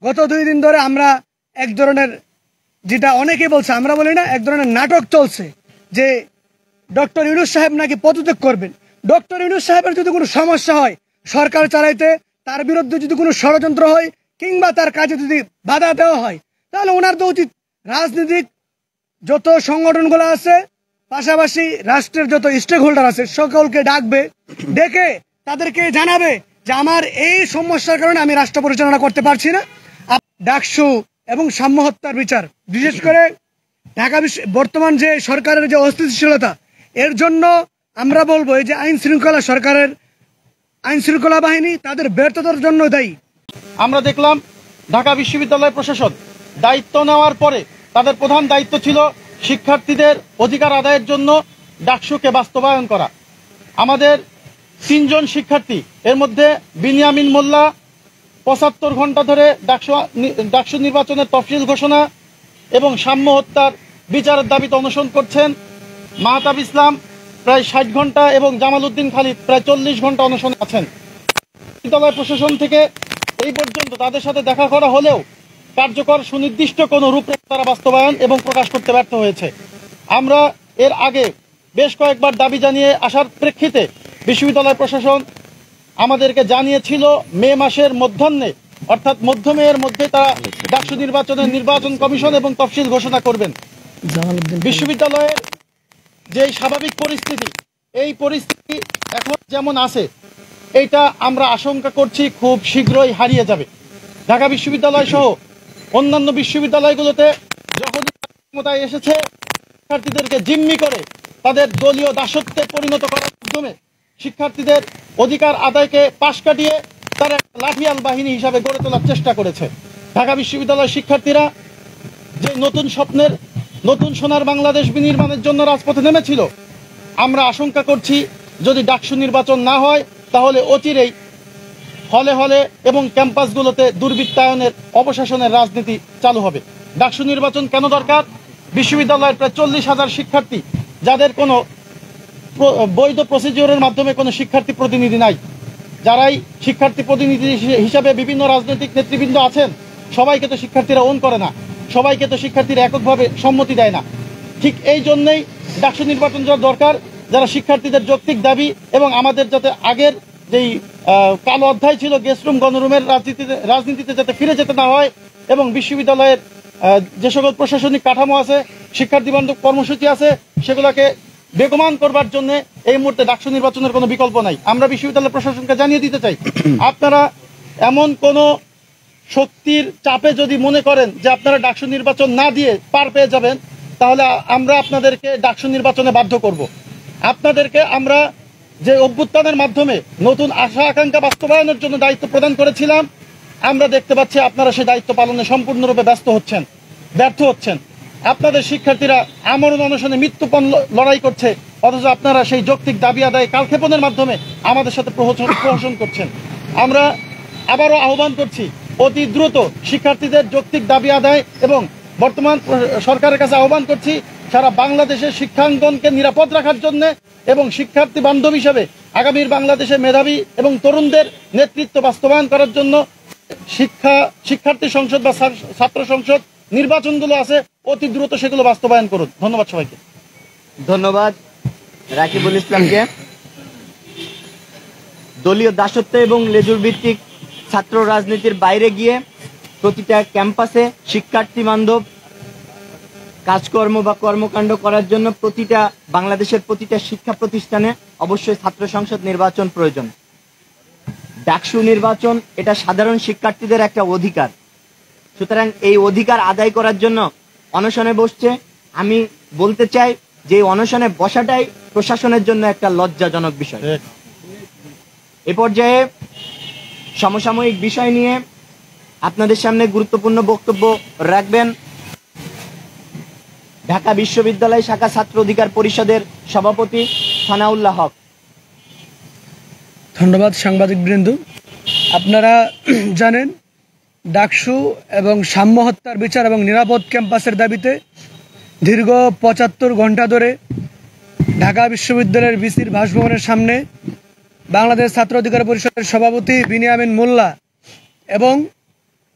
গত 2 দিন ধরে আমরা এক ধরনের, যেটা অনেকে বলছে, আমরা বলি না, এক ধরনের নাটক চলছে যে ডক্টর ইউনূস সাহেব নাকি পদত্যাগ করবেন। ডক্টর ইউনূস সাহেবের যদি কোনো সমস্যা হয় সরকার চালাইতে, তার বিরুদ্ধে যদি কোনো ষড়যন্ত্র হয় কিংবা তার কাজে যদি বাধা দেওয়া হয়, তাহলে ওনার তো উচিত রাজনৈতিক যত সংগঠনগুলো আছে, পাশাপাশি রাষ্ট্রের যত স্টেক হোল্ডার আছে সকলকে ডাকবে, ডেকে তাদেরকে জানাবে যে আমার এই সমস্যার কারণে আমি রাষ্ট্র পরিচালনা করতে পারছি না। ডাকসু এবং সাম্য হত্যার বিচার, বিশেষ করে ঢাকা বর্তমান যে সরকারের যে অস্থিতিশীলতা, এর জন্য আমরা বলবো এই যে সরকারের আইন শৃঙ্খলা বাহিনী তাদের ব্যর্থতার জন্য দায়ী। আমরা দেখলাম ঢাকা বিশ্ববিদ্যালয় প্রশাসন দায়িত্ব নেওয়ার পরে তাদের প্রধান দায়িত্ব ছিল শিক্ষার্থীদের অধিকার আদায়ের জন্য ডাকসুকে বাস্তবায়ন করা। আমাদের 3 জন শিক্ষার্থী, এর মধ্যে বিনিয়ামিন মোল্লা 75 ঘন্টা ধরে ডাকসু নির্বাচনের তফসিল ঘোষণা এবং সাম্য হত্যার বিচারের দাবিতে অনশন করছেন। মাহতাব ইসলাম প্রায় 60 ঘন্টা এবং জামাল উদ্দিন খালিদ প্রায় 40 ঘন্টা অনশনে আছেন। বিশ্ববিদ্যালয় প্রশাসন থেকে এই পর্যন্ত তাদের সাথে দেখা করা হলেও কার্যকর সুনির্দিষ্ট কোনো রূপরেখা তারা বাস্তবায়ন এবং প্রকাশ করতে ব্যর্থ হয়েছে। আমরা এর আগে বেশ কয়েকবার দাবি জানিয়ে আসার প্রেক্ষিতে বিশ্ববিদ্যালয় প্রশাসন আমাদেরকে জানিয়েছিল মে মাসের মধ্যাহ্নে, অর্থাৎ মধ্য মেয়ের মধ্যে তারা ডাকসু নির্বাচনের নির্বাচন কমিশন এবং তফসিল ঘোষণা করবেন। বিশ্ববিদ্যালয়ের যে স্বাভাবিক পরিস্থিতি, এই পরিস্থিতি এখন যেমন আছে, এইটা আমরা আশঙ্কা করছি খুব শীঘ্রই হারিয়ে যাবে। ঢাকা বিশ্ববিদ্যালয় সহ অন্যান্য বিশ্ববিদ্যালয়গুলোতে যখন ক্ষমতায় এসেছে, শিক্ষার্থীদেরকে জিম্মি করে তাদের দলীয় দাসত্বে পরিণত করার মাধ্যমে শিক্ষার্থীদের অধিকার আদায়কে পাশ কাটিয়ে তারা লাঠিয়াল বাহিনী হিসাবে গড়ে তোলার চেষ্টা করেছে। ঢাকা বিশ্ববিদ্যালয়ের শিক্ষার্থীরা যে নতুন স্বপ্নের, নতুন সোনার বাংলাদেশ বিনির্মাণের জন্য রাজপথে নেমেছিল, আমরা আশঙ্কা করছি যদি ডাকসু নির্বাচন না হয় তাহলে অচিরেই হলে হলে এবং ক্যাম্পাসগুলোতে দুর্বৃত্তায়নের, অপশাসনের রাজনীতি চালু হবে। ডাকসু নির্বাচন কেন দরকার? বিশ্ববিদ্যালয়ের প্রায় 40,000 শিক্ষার্থী, যাদের কোনো বৈধ প্রসিডিওরের মাধ্যমে কোনো শিক্ষার্থী প্রতিনিধি নাই, যারাই শিক্ষার্থী প্রতিনিধি হিসাবে বিভিন্ন রাজনৈতিক নেতৃবৃন্দ আছেন, সবাইকে তো শিক্ষার্থীরা ওন করে না, সবাইকে তো শিক্ষার্থীরা এককভাবে সম্মতি দেয় না। ঠিক এই জন্যই ডাকসু নির্বাচন দরকার, যারা শিক্ষার্থীদের যৌক্তিক দাবি এবং আমাদের যাতে আগের যেই কালো অধ্যায় ছিল গেস্টরুম গণরুমের রাজনীতিতে যাতে ফিরে যেতে না হয়, এবং বিশ্ববিদ্যালয়ের যে সকল প্রশাসনিক কাঠামো আছে, শিক্ষার্থী বান্ধব কর্মসূচি আছে, সেগুলোকে বেগমান করবার জন্য এই মুহূর্তে ডাকসু নির্বাচনের কোনো বিকল্প নাই। আমরা বিশ্ববিদ্যালয় প্রশাসনকে জানিয়ে দিতে চাই, আপনারা এমন কোনো শক্তির চাপে যদি মনে করেন যে আপনারা ডাকসু নির্বাচন না দিয়ে পার পেয়ে যাবেন, তাহলে আমরা আপনাদেরকে ডাকসু নির্বাচনে বাধ্য করব। আপনাদেরকে আমরা যে অভ্যুত্থানের মাধ্যমে নতুন আশা আকাঙ্ক্ষা বাস্তবায়নের জন্য দায়িত্ব প্রদান করেছিলাম, আমরা দেখতে পাচ্ছি আপনারা সেই দায়িত্ব পালনে সম্পূর্ণরূপে ব্যর্থ হচ্ছেন। আপনাদের শিক্ষার্থীরা আমরণ অনশনে মৃত্যুপণ লড়াই করছে, অথচ আপনারা সেই যৌক্তিক দাবি আদায় কালক্ষেপণের মাধ্যমে আমাদের সাথে প্রহসন করছেন। আমরা আবারও আহ্বান করছি, অতি দ্রুত শিক্ষার্থীদের যৌক্তিক দাবি আদায় এবং বর্তমান সরকারের কাছে আহ্বান করছি সারা বাংলাদেশের শিক্ষাঙ্গনকে নিরাপদ রাখার জন্য এবং শিক্ষার্থী বান্ধব হিসেবে আগামীর বাংলাদেশে মেধাবী এবং তরুণদের নেতৃত্ব বাস্তবায়ন করার জন্য শিক্ষার্থী সংসদ বা ছাত্র সংসদ নির্বাচনগুলো আছে, অতি দ্রুত সেগুলো বাস্তবায়ন করুন। ধন্যবাদ সবাইকে। ধন্যবাদ রাকিবুল ইসলামকে। দলীয় দাসত্ব এবং লেজুর ভিত্তিক ছাত্র রাজনীতির বাইরে গিয়ে প্রতিটা ক্যাম্পাসে শিক্ষার্থী বান্ধব কাজকর্ম বা কর্মকাণ্ড করার জন্য বাংলাদেশের প্রতিটা শিক্ষা প্রতিষ্ঠানে অবশ্যই ছাত্র সংসদ নির্বাচন প্রয়োজন। ডাকসু নির্বাচন এটা সাধারণ শিক্ষার্থীদের একটা অধিকার, সুতরাং এই অধিকার আদায় করার জন্য অনশনে বসছে। আমি বলতে চাই যে অনশনে বসাটাই প্রশাসনের জন্য একটা লজ্জাজনক বিষয়। এ পর্যায়ে সমসাময়িক বিষয় নিয়ে আপনাদের সামনে গুরুত্বপূর্ণ বক্তব্য রাখবেন ঢাকা বিশ্ববিদ্যালয় শাখা ছাত্র অধিকার পরিষদের সভাপতি সানাউল্লাহ হক। ধন্যবাদ সাংবাদিক বৃন্দ। আপনারা জানেন ডাকসু এবং সাম্য হত্যার বিচার এবং নিরাপদ ক্যাম্পাসের দাবিতে দীর্ঘ ৭৫ ঘন্টা ধরে ঢাকা বিশ্ববিদ্যালয়ের ভিসির বাসভবনের সামনে বাংলাদেশ ছাত্র অধিকার পরিষদের সভাপতি বিনিয়ামিন মোল্লা এবং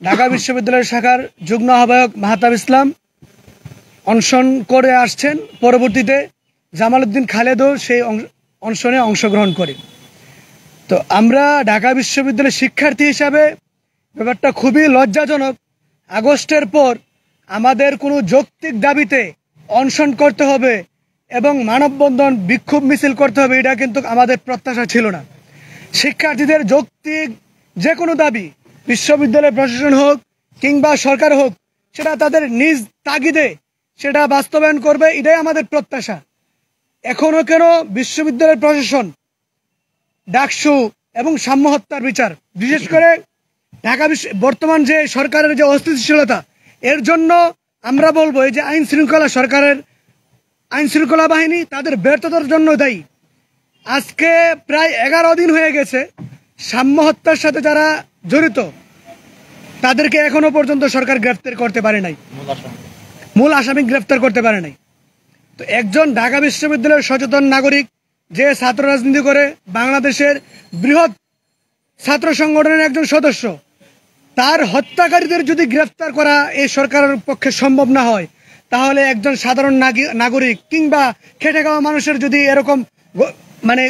ঢাকা বিশ্ববিদ্যালয় শাখার যুগ্ম আহ্বায়ক মাহতাব ইসলাম অনশন করে আসছেন। পরবর্তীতে জামালউদ্দিন খালেদও সেই অনশনে অংশগ্রহণ করে। তো আমরা ঢাকা বিশ্ববিদ্যালয়ের শিক্ষার্থী হিসাবে ব্যাপারটা খুবই লজ্জাজনক। আগস্টের পর আমাদের কোনো যৌক্তিক দাবিতে অনশন করতে হবে এবং মানববন্ধন বিক্ষোভ মিছিল করতে হবে, এটা কিন্তু আমাদের প্রত্যাশা ছিল না। শিক্ষার্থীদের যৌক্তিক যে কোনো দাবি বিশ্ববিদ্যালয় প্রশাসন হোক কিংবা সরকার হোক, সেটা তাদের নিজ তাগিদে সেটা বাস্তবায়ন করবে, এটাই আমাদের প্রত্যাশা। এখনো কেন বিশ্ববিদ্যালয় প্রশাসন ডাকসু এবং সাম্য হত্যার বিচার, বিশেষ করে ঢাকা বর্তমান যে সরকারের যে অস্থিতিশীলতা, এর জন্য আমরা বলবো এই যে সরকারের আইন শৃঙ্খলা বাহিনী তাদের ব্যর্থতার জন্য দায়ী। আজকে প্রায় 11 দিন হয়ে গেছে সাম্য হত্যার সাথে যারা জড়িত তাদেরকে এখনো পর্যন্ত সরকার গ্রেফতার করতে পারে নাই, মূল আসামি গ্রেফতার করতে পারে নাই। তো একজন ঢাকা বিশ্ববিদ্যালয়ের সচেতন নাগরিক যে ছাত্র রাজনীতি করে, বাংলাদেশের বৃহৎ ছাত্র সংগঠনের একজন সদস্য, তার হত্যাকারীদের যদি গ্রেফতার করা এই সরকারের পক্ষে সম্ভব না হয়, তাহলে একজন সাধারণ নাগরিক কিংবা খেটে খাওয়া মানুষের যদি এরকম মানে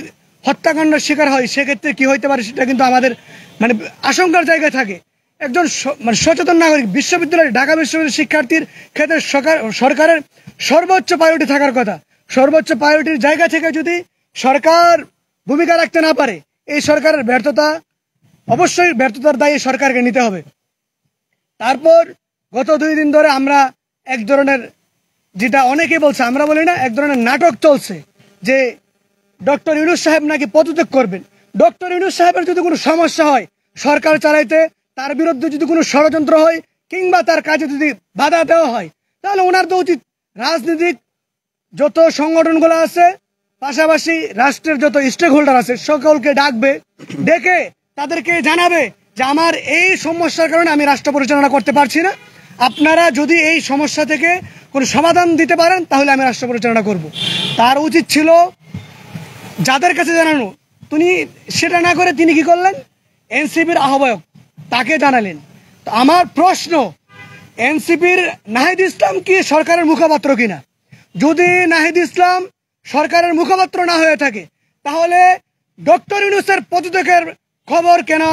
হত্যাকাণ্ডের শিকার হয়, সেক্ষেত্রে কি হইতে পারে সেটা কিন্তু আমাদের মানে আশঙ্কার জায়গায় থাকে। একজন সচেতন নাগরিক বিশ্ববিদ্যালয় ঢাকা বিশ্ববিদ্যালয়ের শিক্ষার্থীর ক্ষেত্রে সরকারের সর্বোচ্চ প্রায়োরিটি থাকার কথা। সর্বোচ্চ প্রায়োরিটির জায়গা থেকে যদি সরকার ভূমিকা রাখতে না পারে, এই সরকারের ব্যর্থতা, অবশ্যই ব্যর্থতার দায়ী সরকারকে নিতে হবে। তারপর গত 2 দিন ধরে আমরা এক ধরনের, যেটা অনেকে বলছে, আমরা বলি না, এক ধরনের নাটক চলছে যে ডক্টর ইউনূস সাহেব নাকি পদত্যাগ করবেন। ডক্টর ইউনূস সাহেবের যদি কোনো সমস্যা হয় সরকার চালাইতে, তার বিরুদ্ধে যদি কোনো ষড়যন্ত্র হয় কিংবা তার কাজে যদি বাধা দেওয়া হয়, তাহলে ওনার তো উচিত রাজনৈতিক যত সংগঠনগুলো আছে, পাশাপাশি রাষ্ট্রের যত স্টেক হোল্ডার আছে, সকলকে ডাকবে, ডেকে তাদেরকে জানাবে যে আমার এই সমস্যার কারণে আমি রাষ্ট্র পরিচালনা করতে পারছি না, আপনারা যদি এই সমস্যা থেকে কোনো সমাধান দিতে পারেন তাহলে আমি রাষ্ট্র পরিচালনা করব। তার উচিত ছিল যাদের কাছে জানানো, তিনি সেটা না করে তিনি কি করলেন, এনসিপির আহ্বায়ক তাকে জানালেন। তো আমার প্রশ্ন, এনসিপির নাহিদ ইসলাম কি সরকারের মুখপাত্র কিনা? যদি নাহিদ ইসলাম সরকারের মুখপাত্র না হয়ে থাকে, তাহলে ডক্টর ইউনূসের পদত্যাগের খবর কেন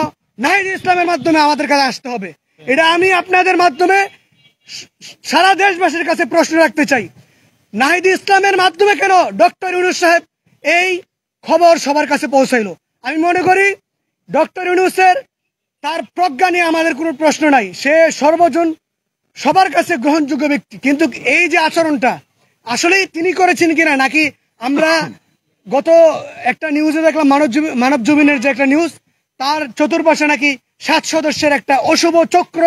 নাহিদ ইসলামের মাধ্যমে আমাদের কাছে আসতে হবে? এটা আমি আপনাদের মাধ্যমে সারা দেশবাসীর কাছে প্রশ্ন রাখতে চাই। নাহিদ ইসলামের মাধ্যমে কেন ডক্টর ইউনূস সাহেব এই খবর সবার কাছে পৌঁছাইলো? আমি মনে করি ডক্টর ইউনূসের তার প্রজ্ঞা নিয়ে আমাদের কোনো প্রশ্ন নাই, সে সর্বজন সবার কাছে গ্রহণযোগ্য ব্যক্তি। কিন্তু এই যে আচরণটা আসলেই তিনি করেছেন কিনা, নাকি আমরা গত একটা নিউজে দেখলাম, মানব জমিনের যে একটা নিউজ, তার চতুর্পাশে নাকি 7 সদস্যের একটা অশুভ চক্র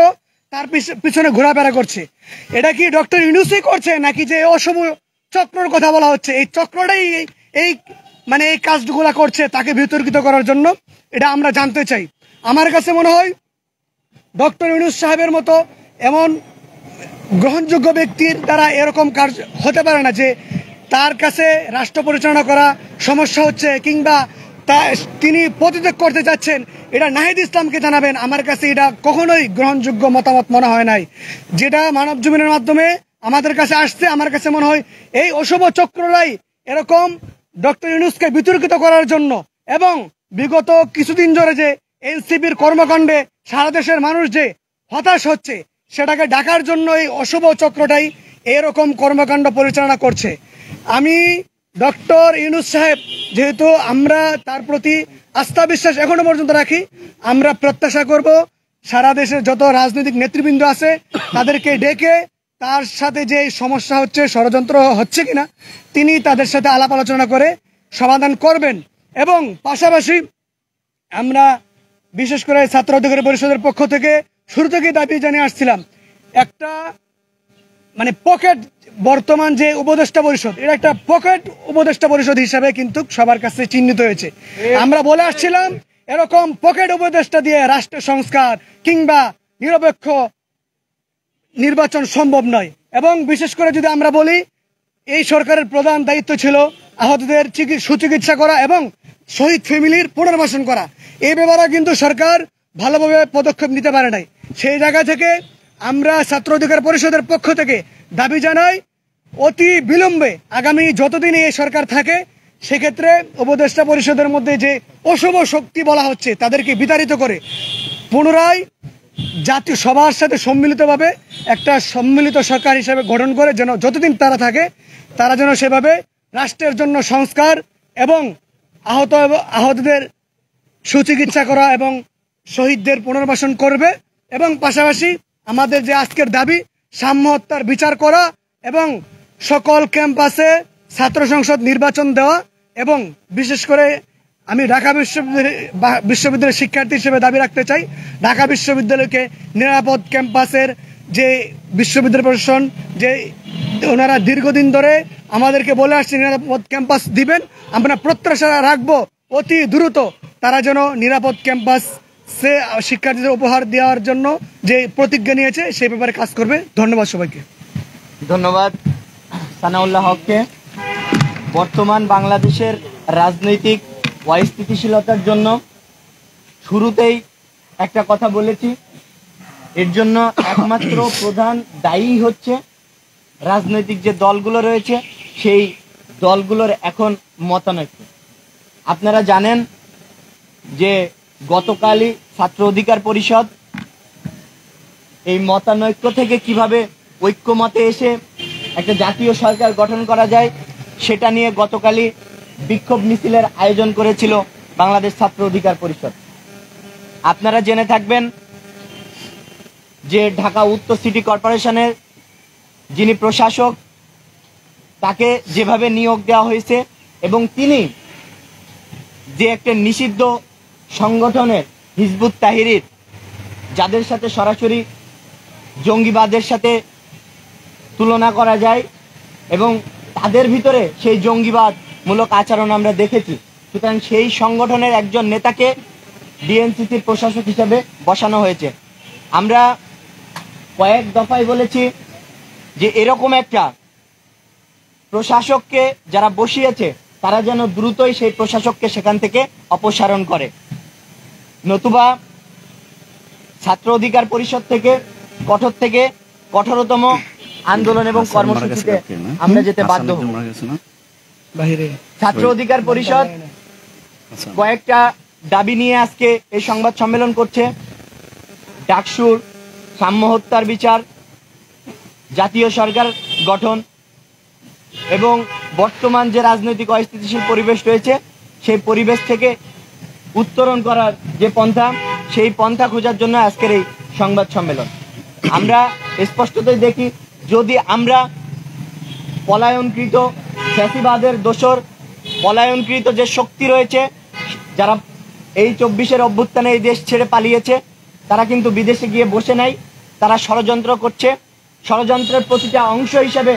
তার পিছনে ঘোরাফেরা করছে। এটা কি ডক্টর ইউনূসই করছে, নাকি যে অশুভ চক্রের কথা বলা হচ্ছে এই চক্রটাই এই মানে এই কাজগুলা করছে তাকে বিতর্কিত করার জন্য? এটা আমরা জানতে চাই। আমার কাছে মনে হয় ডক্টর ইউনূস সাহেবের মতো এমন গ্রহণযোগ্য ব্যক্তির দ্বারা এরকম কাজ হতে পারে না, যে তার কাছে রাষ্ট্র পরিচালনা করা সমস্যা হচ্ছে কিংবা তিনি পদত্যাগ করতে যাচ্ছেন, এটা নাহিদ ইসলামকে জানাবেন। আমার কাছে এটা কখনোই গ্রহণযোগ্য মতামত মনে হয় নাই। যেটা মানব জমিনের মাধ্যমে আমাদের কাছে আসছে, আমার কাছে মনে হয় এই অশুভ চক্ররাই এরকম ডক্টর ইউনূসকে বিতর্কিত করার জন্য এবং বিগত কিছুদিন ধরে যে এনসিপির কর্মকাণ্ডে সারা দেশের মানুষ যে হতাশ হচ্ছে, সেটাকে ডাকার জন্য এই অশুভ চক্রটাই এরকম কর্মকাণ্ড পরিচালনা করছে। আমি ডক্টর ইউনূস সাহেব, যেহেতু আমরা তার প্রতি আস্থা বিশ্বাস এখনো পর্যন্ত রাখি, আমরা প্রত্যাশা করব সারা দেশের যত রাজনৈতিক নেতৃবৃন্দ আছে তাদেরকে ডেকে তার সাথে যে সমস্যা হচ্ছে, ষড়যন্ত্র হচ্ছে কিনা, তিনি তাদের সাথে আলাপ আলোচনা করে সমাধান করবেন। এবং পাশাপাশি আমরা বিশেষ করে ছাত্র অধিকার পরিষদের পক্ষ থেকে শুরু থেকে দাবি জানিয়ে আসছিলাম, একটা মানে পকেট, বর্তমান যে উপদেষ্টা পরিষদ, এটা একটা পকেট উপদেষ্টা পরিষদ হিসাবে কিন্তু সবার কাছে চিহ্নিত হয়েছে। আমরা বলে আসছিলাম এরকম পকেট উপদেষ্টা দিয়ে রাষ্ট্র সংস্কার কিংবা নিরপেক্ষ নির্বাচন সম্ভব নয়। এবং বিশেষ করে যদি আমরা বলি, এই সরকারের প্রধান দায়িত্ব ছিল আহতদের সুচিকিৎসা করা এবং শহীদ ফ্যামিলির পুনর্বাসন করা। এই ব্যাপারে কিন্তু সরকার ভালোভাবে পদক্ষেপ নিতে পারে নাই। সেই জায়গা থেকে আমরা ছাত্র অধিকার পরিষদের পক্ষ থেকে দাবি জানাই, অতি বিলম্বে আগামী যতদিন এই সরকার থাকে সেক্ষেত্রে উপদেষ্টা পরিষদের মধ্যে যে অশুভ শক্তি বলা হচ্ছে তাদেরকে বিতাড়িত করে পুনরায় জাতীয় সবার সাথে সম্মিলিতভাবে একটা সম্মিলিত সরকার হিসেবে গঠন করে যেন যতদিন তারা থাকে তারা যেন সেভাবে রাষ্ট্রের জন্য সংস্কার এবং আহতদের সুচিকিৎসা করা এবং শহীদদের পুনর্বাসন করবে। এবং পাশাপাশি আমাদের যে আজকের দাবি সাম্য হত্যার বিচার করা এবং সকল ক্যাম্পাসে ছাত্র সংসদ নির্বাচন দেওয়া এবং বিশেষ করে আমি ঢাকা বিশ্ববিদ্যালয়ের শিক্ষার্থী হিসেবে দাবি রাখতে চাই, ঢাকা বিশ্ববিদ্যালয়কে নিরাপদ ক্যাম্পাসের যে বিশ্ববিদ্যালয় প্রশাসন যে ওনারা দীর্ঘদিন ধরে আমাদেরকে বলে আসছে নিরাপদ ক্যাম্পাস দিবেন, আমরা প্রত্যাশা রাখবো অতি দ্রুত তারা যেন নিরাপদ ক্যাম্পাস সে শিক্ষার্থীদের উপহার দেওয়ার জন্য যে প্রতিজ্ঞা নিয়েছে সেই ব্যাপারে কাজ করবে। ধন্যবাদ সবাইকে। ধন্যবাদ সানাউল্লাহ হককে। বর্তমান বাংলাদেশের রাজনৈতিক অস্থিতিশীলতার জন্য শুরুতেই একটা কথা বলেছি, এর জন্য একমাত্র প্রধান দায়ী হচ্ছে রাজনৈতিক যে দলগুলো রয়েছে সেই দলগুলোর এখন মতানৈক্য। আপনারা জানেন যে গতকালই ছাত্র অধিকার পরিষদ এই মতানৈক্য থেকে কিভাবে ঐক্যমতে এসে একটা জাতীয় সরকার গঠন করা যায় সেটা নিয়ে গতকালই বিক্ষোভ মিছিলের আয়োজন করেছিল বাংলাদেশ ছাত্র অধিকার পরিষদ। আপনারা জেনে থাকবেন যে ঢাকা উত্তর সিটি কর্পোরেশনের যিনি প্রশাসক তাকে যেভাবে নিয়োগ দেওয়া হয়েছে এবং তিনি যে একটা নিষিদ্ধ সংগঠনের হিজবুত তাহরির যাদের সাথে সরাসরি জঙ্গিবাদের সাথে তুলনা করা যায় এবং তাদের ভিতরে সেই জঙ্গিবাদমূলক আচরণ আমরা দেখেছি, সুতরাং সেই সংগঠনের একজন নেতাকে ডিএনসিসির প্রশাসক হিসেবে বসানো হয়েছে। আমরা কয়েক দফায় বলেছি যে এরকম একটা প্রশাসককে যারা বসিয়েছে তারা যেন দ্রুতই সেই প্রশাসককে সেখান থেকে অপসারণ করে, নতুবা ছাত্র অধিকার পরিষদ থেকে কঠোরতম আন্দোলন এবং কর্মসূচিতে আমরা যেতে বাধ্য হব। ছাত্র অধিকার পরিষদ কয়েকটা দাবি নিয়ে আজকে এই সংবাদ সম্মেলন করছে। ডাকসুর সাম্য হত্যার বিচার, জাতীয় সরকার গঠন এবং বর্তমান যে রাজনৈতিক অস্থিতিশীল পরিবেশ রয়েছে সেই পরিবেশ থেকে উত্তরণ করার যে পন্থা সেই পন্থা খোঁজার জন্য আজকের এই সংবাদ সম্মেলন। আমরা স্পষ্টতই দেখি, যদি আমরা পলায়নকৃত ফ্যাসিবাদের দোসর পলায়নকৃত যে শক্তি রয়েছে যারা এই 24-এর অভ্যুত্থানে এই দেশ ছেড়ে পালিয়েছে তারা কিন্তু বিদেশে গিয়ে বসে নাই, তারা ষড়যন্ত্র করছে। ষড়যন্ত্রের প্রতিটা অংশ হিসেবে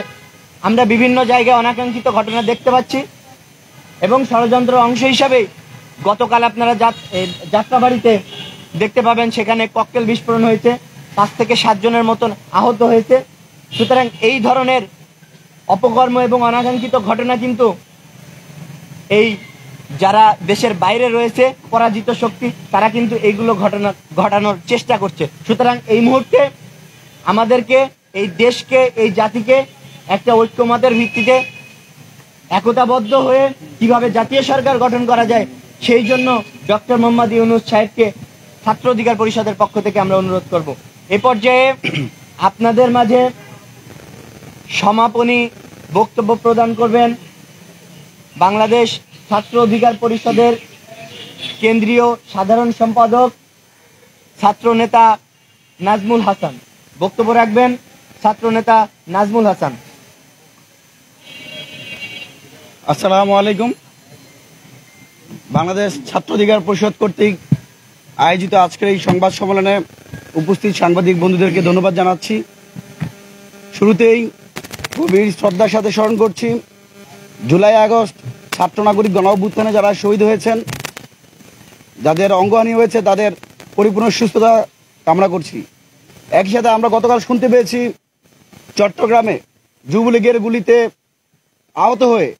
আমরা বিভিন্ন জায়গায় অনাকাঙ্ক্ষিত ঘটনা দেখতে পাচ্ছি এবং ষড়যন্ত্র অংশ হিসাবে গতকাল আপনারা যাত্রাবাড়িতে দেখতে পাবেন সেখানে ককটেল বিস্ফোরণ হয়েছে, 5 থেকে 7 জনের মতন আহত হয়েছে। সুতরাং এই ধরনের অপকর্ম এবং অনাকাঙ্ক্ষিত ঘটনা কিন্তু এই যারা দেশের বাইরে রয়েছে পরাজিত শক্তি তারা কিন্তু এইগুলো ঘটানোর চেষ্টা করছে। সুতরাং এই মুহূর্তে আমাদেরকে এই দেশকে এই জাতিকে একটা ঐক্যমতের ভিত্তিতে একতাবদ্ধ হয়ে কিভাবে জাতীয় সরকার গঠন করা যায় সেই জন্য ডক্টর মোহাম্মদ ইউনূস সাহেবকে ছাত্র অধিকার পরিষদের পক্ষ থেকে আমরা অনুরোধ করব। এ পর্যায়ে আপনাদের মাঝে সমাপনী বক্তব্য প্রদান করবেন বাংলাদেশ ছাত্র অধিকার পরিষদের কেন্দ্রীয় সাধারণ সম্পাদক ছাত্র নেতা নাজমুল হাসান। বক্তব্য রাখবেন ছাত্র নেতা নাজমুল হাসান। আসসালামু আলাইকুম। বাংলাদেশ ছাত্র অধিকার পরিষদ কর্তৃক আয়োজিত আজকের এই সংবাদ সম্মেলনে উপস্থিত সাংবাদিক বন্ধুদেরকে ধন্যবাদ জানাচ্ছি। শুরুতেই গভীর শ্রদ্ধার সাথে স্মরণ করছি জুলাই আগস্ট ছাত্র নাগরিক গণ অভ্যুত্থানে যারা শহীদ হয়েছেন, যাদের অঙ্গহানি হয়েছে তাদের পরিপূর্ণ সুস্থতা কামনা করছি। একই সাথে আমরা গতকাল শুনতে পেয়েছি চট্টগ্রামে যুবলীগের গুলিতে আহত হয়ে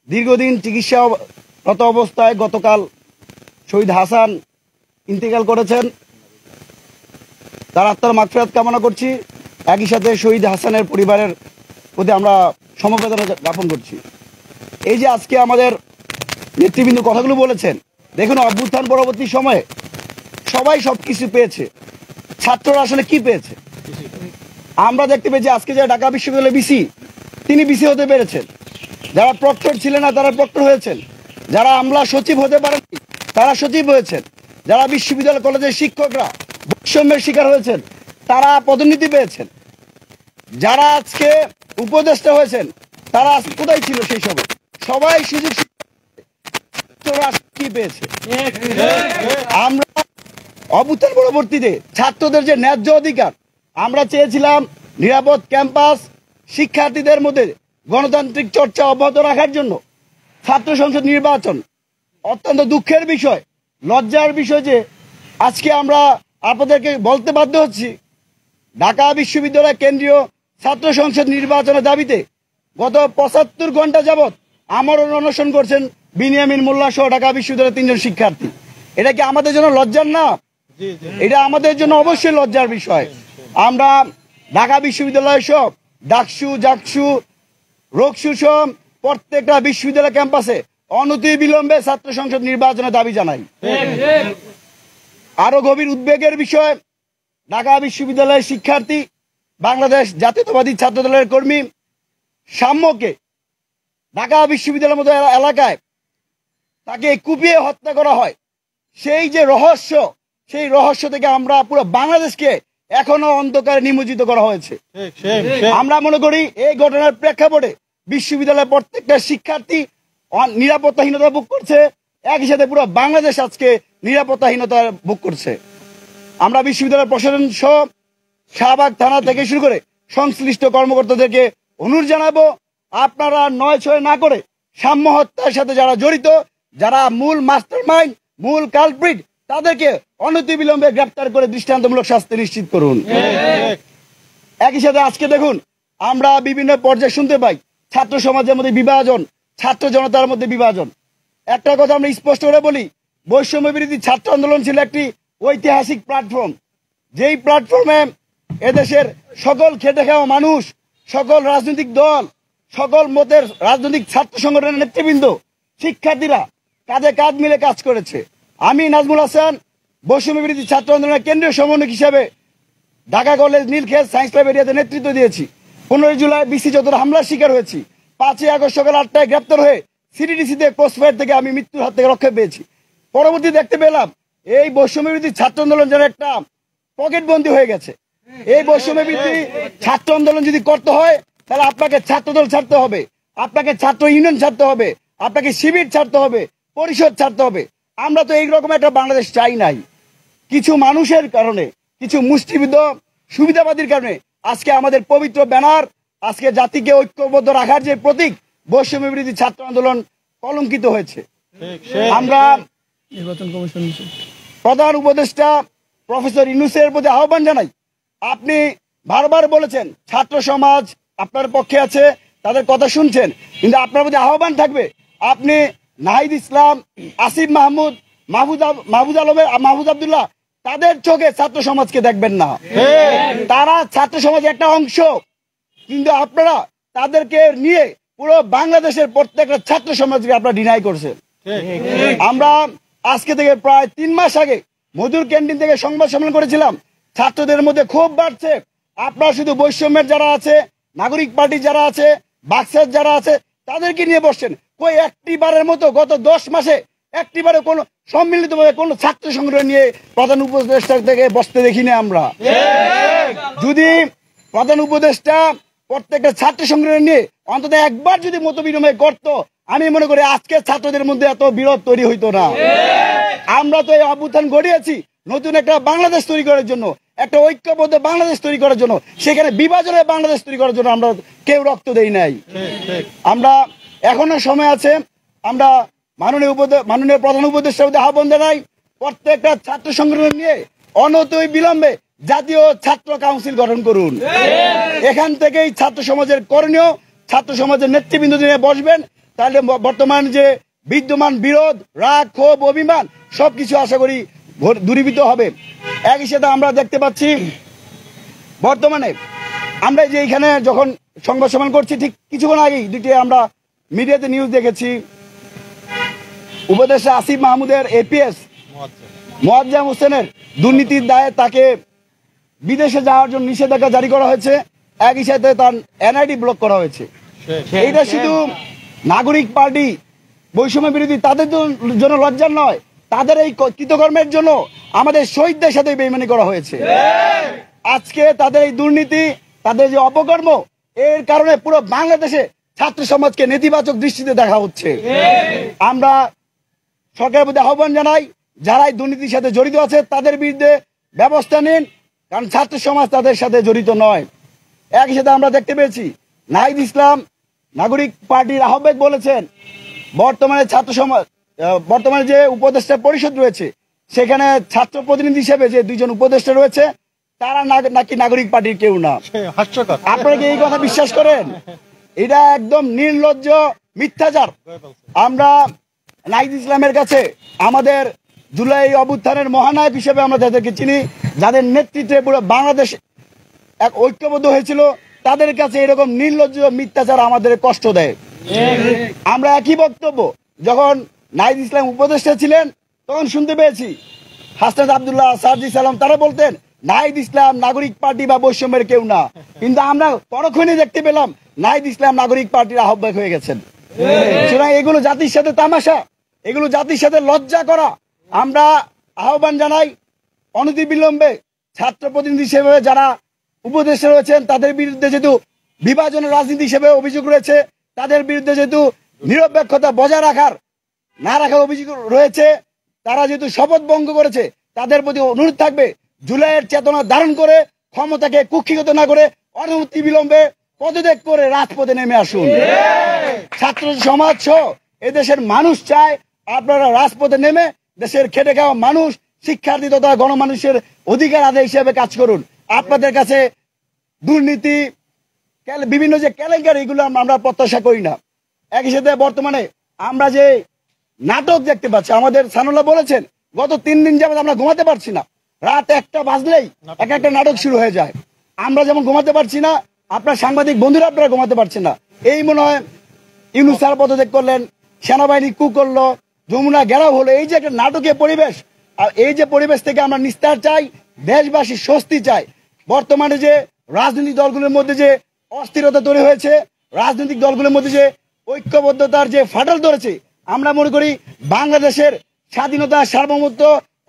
দীর্ঘদিন চিকিৎসারত অবস্থায় গতকাল শহীদ হাসান ইন্তেকাল করেছেন। তার আত্মার মাগফিরাত কামনা করছি। একই সাথে শহীদ হাসানের পরিবারের প্রতি আমরা সমবেদনা জ্ঞাপন করছি। এই যে আজকে আমাদের নেতৃবৃন্দ কথাগুলো বলেছেন, দেখুন অভ্যুত্থান পরবর্তী সময়ে সবাই সব কিছু পেয়েছে, ছাত্ররা আসলে কি পেয়েছে? আমরা দেখতে পেয়েছি আজকে যে ঢাকা বিশ্ববিদ্যালয়ের বিসি, তিনি বিসি হতে পেরেছেন। যারা প্রক্টর ছিলেন না তারা প্রক্টর হয়েছেন। যারা আমলা সচিব হতে পারেননি তারা সচিব হয়েছেন। যারা বিশ্ববিদ্যালয় কলেজের শিক্ষকরা বৈষম্যের শিকার হয়েছেন তারা পদোন্নতি পেয়েছেন। যারা আজকে উপদেষ্টা হয়েছেন তারা কোথায় ছিল সেই সময়? সবাই সুযোগ কি পেয়েছে? আমরা অভ্যুত্থান পরবর্তীতে ছাত্রদের যে ন্যায্য অধিকার, আমরা চেয়েছিলাম নিরাপদ ক্যাম্পাস, শিক্ষার্থীদের মধ্যে গণতান্ত্রিক চর্চা অব্যাহত রাখার জন্য ছাত্র সংসদ নির্বাচন। অত্যন্ত দুঃখের বিষয়, লজ্জার বিষয় যে আজকে আমরা আপনাদেরকে বলতে বাধ্য হচ্ছি, ঢাকা বিশ্ববিদ্যালয় কেন্দ্রীয় ছাত্র সংসদ নির্বাচনের দাবিতে গত ৭৫ ঘন্টা যাবৎ আমরণ অনশন করছেন বিনিয়ামিন মোল্লা সহ ঢাকা বিশ্ববিদ্যালয়ের ৩ জন শিক্ষার্থী। এটা কি আমাদের জন্য লজ্জার না? এটা আমাদের জন্য অবশ্যই লজ্জার বিষয়। আমরা ঢাকা বিশ্ববিদ্যালয় সহ ডাকসু, জাকসু, রোকসু সহ প্রত্যেকটা বিশ্ববিদ্যালয় ক্যাম্পাসে অনতিবিলম্বে ছাত্র সংসদ নির্বাচনের দাবি জানাই। আরো গভীর উদ্বেগের বিষয়, ঢাকা বিশ্ববিদ্যালয়ের শিক্ষার্থী, বাংলাদেশ জাতীয়তাবাদী ছাত্র দলের কর্মী সাম্যকে ঢাকা বিশ্ববিদ্যালয়ের মতো এলাকায় তাকে কুপিয়ে হত্যা করা হয়। সেই যে রহস্য, সেই রহস্য থেকে আমরা পুরো বাংলাদেশকে এখনো অন্ধকারে নিমজ্জিত করা হয়েছে। আমরা মনে করি এই ঘটনার প্রেক্ষাপটে বিশ্ববিদ্যালয়ের প্রত্যেকটা শিক্ষার্থী নিরাপত্তাহীনতা ভোগ করছে, একই সাথে পুরো বাংলাদেশ আজকে নিরাপত্তাহীনতা ভোগ করছে। আমরা বিশ্ববিদ্যালয়ের প্রশাসন সহ শাহবাগ থানা থেকে শুরু করে সংশ্লিষ্ট কর্মকর্তাদেরকে অনুরোধ জানাবো, আপনারা ৯-৬ না করে সাম্য হত্যার সাথে যারা জড়িত, যারা মূল মাস্টারমাইন্ড, মূল কালপ্রিট, তাদেরকে অনতিবিলম্বে গ্রেপ্তার করে দৃষ্টান্তমূলক শাস্তি নিশ্চিত করুন। একই সাথে আজকে দেখুন আমরা বিভিন্ন পর্যায়ে শুনতে পাই ছাত্র সমাজের মধ্যে বিভাজন, ছাত্র জনতার মধ্যে বিভাজন। একটা কথা আমরা স্পষ্ট করে বলি, বৈষম্য বিরোধী ছাত্র আন্দোলন ছিল একটি ঐতিহাসিক প্ল্যাটফর্ম, যেই প্ল্যাটফর্মে এদেশের সকল খেটে খাওয়া মানুষ, সকল রাজনৈতিক দল, সকল মতের রাজনৈতিক ছাত্র সংগঠনের নেতৃবৃন্দ, শিক্ষার্থীরা কাঁধে কাঁধ মিলে কাজ করেছে। আমি নাজমুল হাসান বৈষম্য বিরোধী ছাত্র আন্দোলনের কেন্দ্রীয় সমন্বয়ক হিসেবে Dhaka college Nilkhet science club এরিয়াতে নেতৃত্ব দিয়েছি। 15 জুলাই বিসি চত্বরে হামলার শিকার হয়েছি। 5 আগস্ট সকাল 8টায় গ্রেপ্তার হয়ে সিডিডিসিতে ক্রসফায়ার থেকে আমি মৃত্যুর হাত থেকে রক্ষা পেয়েছি। পরবর্তী দেখতে পেলাম এই বৈষম্য বিরোধী ছাত্র আন্দোলন যেন একটা পকেটবন্দি হয়ে গেছে। এই বৈষম্য বিরোধী ছাত্র আন্দোলন যদি করতে হয় তাহলে আপনাকে ছাত্রদল ছাড়তে হবে, আপনাকে ছাত্র ইউনিয়ন ছাড়তে হবে, আপনাকে শিবির ছাড়তে হবে, পরিষদ ছাড়তে হবে। আমরা তো এইরকম একটা বাংলাদেশ চাই নাই। কিছু মানুষের কারণে, কিছু মুষ্টিবিদ্ধ সুবিধাবাদীর কারণে আজকে আমাদের পবিত্র ব্যানার, আজকে জাতিকে ঐক্যবদ্ধ রাখার যে প্রতীক বৈষম্য বিরোধী ছাত্র আন্দোলন কলঙ্কিত হয়েছে। আমরা নির্বাচন কমিশন প্রধান উপদেষ্টা প্রফেসর ইউনূসের প্রতি আহ্বান জানাই, আপনি বারবার বলেছেন ছাত্র সমাজ আপনার পক্ষে আছে, তাদের কথা শুনছেন, কিন্তু আপনার প্রতি আহ্বান থাকবে আপনি নাহিদ ইসলাম, আসিফ মাহমুদ, মাহফুজ আব্দুল্লাহ, তাদের চোখে ছাত্র সমাজকে দেখবেন না। তারা ছাত্র সমাজের একটা অংশ, কিন্তু আপনারা তাদেরকে নিয়ে পুরো বাংলাদেশের প্রত্যেকটা ছাত্র সমাজকে আপনারা ডিনাই করছেন। আমরা আজকে থেকে প্রায় 3 মাস আগে মধুর ক্যান্টিন থেকে সংবাদ সম্মেলন করেছিলাম, ছাত্রদের মধ্যে ক্ষোভ বাড়ছে। আপনারা শুধু বৈষম্যের যারা আছে, নাগরিক পার্টি যারা আছে, বাক্সার যারা আছে, তাদেরকে নিয়ে বসছেন। কই একটি বারের মতো গত 10 মাসে একটি বারে কোনো সম্মিলিতভাবে কোনো ছাত্র সংগঠন নিয়ে প্রধান উপদেষ্টা থেকে বসতে দেখিনি আমরা। যদি প্রধান উপদেষ্টা প্রত্যেকটা ছাত্র সংগঠন নিয়ে অন্তত একবার যদি মত বিনিময় করতো, আমি মনে করি আজকে ছাত্রদের মধ্যে এত বিরোধ তৈরি হইতো না। আমরা তো এই অভ্যুত্থান গড়িয়েছি নতুন একটা বাংলাদেশ তৈরি করার জন্য, একটা ঐক্যবদ্ধ বাংলাদেশ তৈরি করার জন্য, সেখানে বিভাজনের বাংলাদেশ তৈরি করার জন্য আমরা কেউ রক্ত দেই নাই। আমরা এখনো সময় আছে, আমরা মাননীয় প্রধান উপদেষ্টার আহ্বান জানাই, প্রত্যেকটা ছাত্র সংগঠন নিয়ে অনতিবিলম্বে জাতীয় ছাত্র কাউন্সিল গঠন করুন। এখান থেকেই ছাত্র সমাজের করণীয়, ছাত্র সমাজের নেতৃবৃন্দ নিয়ে বসবেন, তাহলে বর্তমান যে বিদ্যমান বিরোধ, রাগ, ক্ষোভ, অভিমান সবকিছু আশা করি দূরীভূত হবে। একই সাথে আমরা দেখতে পাচ্ছি বর্তমানে আমরা যে এখানে যখন সংবাদ সম্মেলন করছি, ঠিক কিছুক্ষণ আগেই দুটি আমরা মিডিয়াতে নিউজ দেখেছি, উপদেষ্টা আসিফ মাহমুদের এপিএস মোয়াজ্জেম হোসেনের দুর্নীতির দায়ে তাকে বিদেশে যাওয়ার জন্য নিষেধাজ্ঞা জারি করা হয়েছে, একই সাথে তার এনআইডি ব্লক করা হয়েছে। এইটা শুধু নাগরিক পার্টি বৈষম্য বিরোধী তাদের জন্য লজ্জার নয়, তাদের এই কৃতকর্মের জন্য আমাদের শহীদদের সাথে বেইমানি করা হয়েছে। আজকে তাদের এই দুর্নীতি, তাদের যে অপকর্ম, এর কারণে পুরো বাংলাদেশে ছাত্র সমাজকে নেতিবাচক দৃষ্টিতে দেখা হচ্ছে। আমরা সরকারের প্রতি আহ্বান জানাই, যারা এই দুর্নীতির সাথে জড়িত আছে তাদের বিরুদ্ধে ব্যবস্থা নিন, কারণ ছাত্র সমাজ তাদের সাথে জড়িত নয়। একই সাথে আমরা দেখতে পেয়েছি নাহিদ ইসলাম নাগরিক পার্টির আহ্বায়ক বলেছেন, বর্তমানে যে উপদেষ্টা পরিষদ রয়েছে সেখানে ছাত্র প্রতিনিধি হিসেবে যে দুইজন উপদেষ্টা রয়েছে তারা নাকি নাগরিক পার্টির কেউ না। হাস্যকর। আপনারা কি এই কথা বিশ্বাস করেন? এটা একদম নির্লজ্জ মিথ্যাচার। আমরা নাহিদ ইসলামের কাছে আমাদের জুলাই অভ্যুত্থানের মহানায়ক হিসেবে আমরা যাদেরকে চিনি, যাদের নেতৃত্বে পুরো বাংলাদেশ এক ঐক্যবদ্ধ হয়েছিল, তাদের কাছে এরকম নির্লজ্জ মিথ্যাচার আমাদের কষ্ট দেয়। আমরা একই বক্তব্য যখন নাহিদ ইসলাম উপদেষ্টা ছিলেন তখন শুনতে পেয়েছি হাসনাত আব্দুল্লাহ, সার্জি সালাম, তারা বলতেন নাহিদ ইসলাম নাগরিক পার্টি বা বৈষম্যের কেউ না, কিন্তু আমরা পরক্ষণে দেখতে পেলাম নাহিদ ইসলাম নাগরিক পার্টির আহ্বায়ক হয়ে গেছেন। সুতরাং এগুলো জাতির সাথে তামাশা, এগুলো জাতির সাথে লজ্জা করা। আমরা আহ্বান জানাই অনতিবিলম্বে ছাত্র প্রতিনিধি হিসেবে যারা উপদেষ্টা রয়েছেন তাদের বিরুদ্ধে যেহেতু বিভাজনের রাজনীতি হিসেবে অভিযোগ রয়েছে, তাদের বিরুদ্ধে যেহেতু নিরপেক্ষতা বজায় না রাখার অভিযোগ রয়েছে, তারা যেহেতু শপথ ভঙ্গ করেছে, তাদের প্রতি অনুরোধ থাকবে জুলাইয়ের চেতনা ধারণ করে ক্ষমতাকে কুক্ষিগত না করে অনতি বিলম্বে পদত্যাগ করে রাজপথে নেমে আসুন। ছাত্র সমাজ সহ এদেশের মানুষ চায় আপনারা রাজপথে নেমে দেশের খেটে খাওয়া মানুষ, শিক্ষার্থী তথা গণমানুষের অধিকার আদায় হিসেবে কাজ করুন। আপনাদের কাছে দুর্নীতি, বিভিন্ন যে কেলেঙ্কারি, এগুলো আমরা প্রত্যাশা করি না। একই সাথে বর্তমানে আমরা যে নাটক দেখতে পাচ্ছি, আমাদের সানুল্লাহ বলেছেন গত 3 দিন যাবত আমরা ঘুমাতে পারছি না, রাত 1টা বাজলেই একটা নাটক শুরু হয়ে যায়। আমরা যেমন ঘুমাতে পারছি না, আপনার সাংবাদিক বন্ধুরা আপনারা ঘুমাতে পারছেন না। এই মনে হয় ইউনূস স্যার পদত্যাগ করলেন, সেনাবাহিনী কু করলো, যমুনা ঘেরাও হলো, এই যে একটা নাটকীয় পরিবেশ, আর এই যে পরিবেশ থেকে আমরা নিস্তার চাই, দেশবাসী স্বস্তি চাই। বর্তমানে যে রাজনৈতিক দলগুলোর মধ্যে যে অস্থিরতা তৈরি হয়েছে, রাজনৈতিক দলগুলোর মধ্যে যে ঐক্যবদ্ধতার যে ফাটল ধরেছে, আমরা মনে করি বাংলাদেশের স্বাধীনতা সার্বভৌমত্ব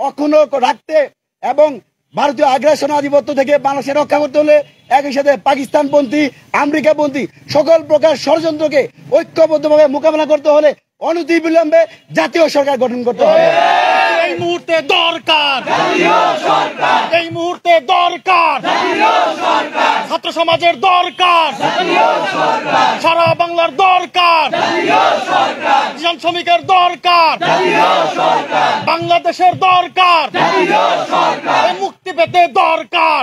অক্ষুণ্ণ রাখতে এবং ভারতীয় আগ্রাসন আধিপত্য থেকে বাংলাদেশে রক্ষা করতে হলে একই সাথে পাকিস্তানপন্থী, আমেরিকাপন্থী সকল প্রকার ষড়যন্ত্রকে ঐক্যবদ্ধভাবে মোকাবেলা করতে হলে অনতিবিলম্বে জাতীয় সরকার গঠন করতে হবে। এই মুহূর্তে দরকার, এই মুহূর্তে দরকার ছাত্র সমাজের দরকার, সারা বাংলার দরকার, কিষাণ শ্রমিকের দরকার, বাংলাদেশের দরকার, মুক্তি পেতে দরকার।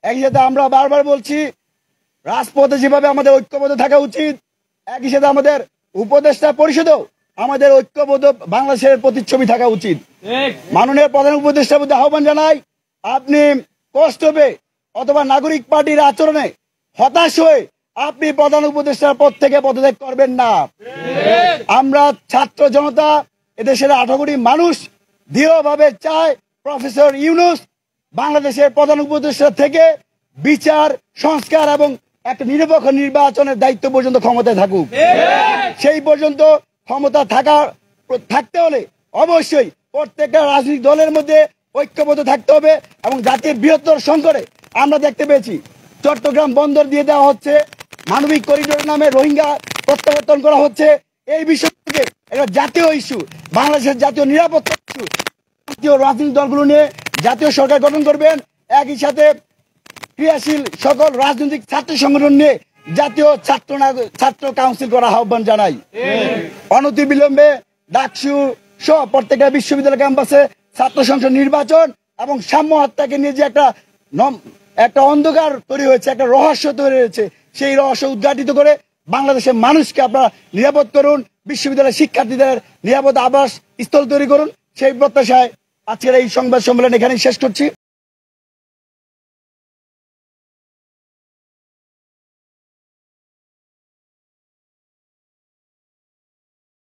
একই সাথে আমরা বারবার বলছি রাজপথে যেভাবে আমাদের ঐক্যবদ্ধ থাকা উচিত, একই সাথে আমাদের উপদেষ্টা পরিষদেও আমাদের ঐক্যবদ্ধ বাংলাদেশের প্রতিচ্ছবি থাকা উচিত। মাননীয় প্রধান উপদেষ্টার প্রতি আহ্বান জানাই, আপনি কষ্ট পেয়ে অথবা নাগরিক পার্টির আচরণে হতাশ হয়ে আপনি প্রধান উপদেষ্টার পদ থেকে পদত্যাগ করবেন না। আমরা ছাত্র জনতা, এদেশের 18 কোটি মানুষ দৃঢ়ভাবে চায় প্রফেসর ইউনূস বাংলাদেশের প্রধান উপদেষ্টা থেকে বিচার, সংস্কার এবং একটা নিরপেক্ষ নির্বাচনের দায়িত্ব পর্যন্ত ক্ষমতায় থাকুক। সেই পর্যন্ত ক্ষমতা থাকতে হলে অবশ্যই প্রত্যেকটা রাজনৈতিক দলের মধ্যে ঐক্যবদ্ধ থাকতে হবে এবং জাতির বৃহত্তর সংকটে আমরা দেখতে পেয়েছি চট্টগ্রাম বন্দর দিয়ে দেওয়া হচ্ছে, মানবিক করিডোর নামে রোহিঙ্গা প্রত্যাবর্তন করা হচ্ছে। এই বিষয়টিকে একটা জাতীয় ইস্যু, বাংলাদেশের জাতীয় নিরাপত্তা ইস্যু, জাতীয় রাজনৈতিক দলগুলো নিয়ে জাতীয় সরকার গঠন করবেন। একই সাথে ক্রিয়াশীল সকল রাজনৈতিক ছাত্র সংগঠন নিয়ে জাতীয় ছাত্র কাউন্সিল করার আহ্বান জানাই। অনতিবিলম্বে ডাকসু সহ প্রত্যেকটা বিশ্ববিদ্যালয় ক্যাম্পাসে ছাত্র সংসদ নির্বাচন এবং সাম্য হত্যাকে নিয়ে যে একটা অন্ধকার তৈরি হয়েছে, একটা রহস্য তৈরি হয়েছে, সেই রহস্য উদ্ঘাটিত করে বাংলাদেশের মানুষকে আপনারা নিরাপদ করুন, বিশ্ববিদ্যালয়ের শিক্ষার্থীদের নিরাপদ আবাস স্থল তৈরি করুন। সেই প্রত্যাশায় আজকের এই সংবাদ সম্মেলন এখানেই শেষ করছি।